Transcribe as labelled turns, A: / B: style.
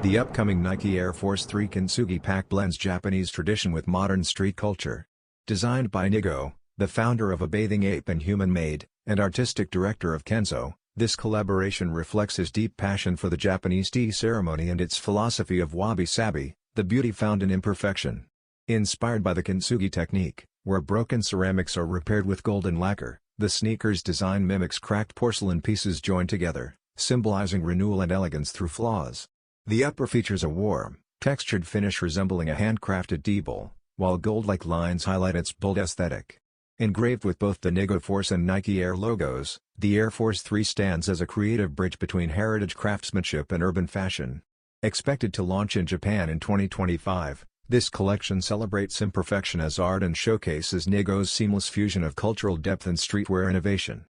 A: The upcoming Nike Air Force 3 Kintsugi Pack blends Japanese tradition with modern street culture. Designed by NIGO, the founder of A Bathing Ape and Human Made, and artistic director of Kenzo, this collaboration reflects his deep passion for the Japanese tea ceremony and its philosophy of wabi-sabi, the beauty found in imperfection. Inspired by the Kintsugi technique, where broken ceramics are repaired with golden lacquer, the sneaker's design mimics cracked porcelain pieces joined together, symbolizing renewal and elegance through flaws. The upper features a warm, textured finish resembling a handcrafted tea bowl, while gold-like lines highlight its bold aesthetic. Engraved with both the NIGO FORCE and Nike Air logos, the Air Force 3 stands as a creative bridge between heritage craftsmanship and urban fashion. Expected to launch in Japan in 2025, this collection celebrates imperfection as art and showcases NIGO's seamless fusion of cultural depth and streetwear innovation.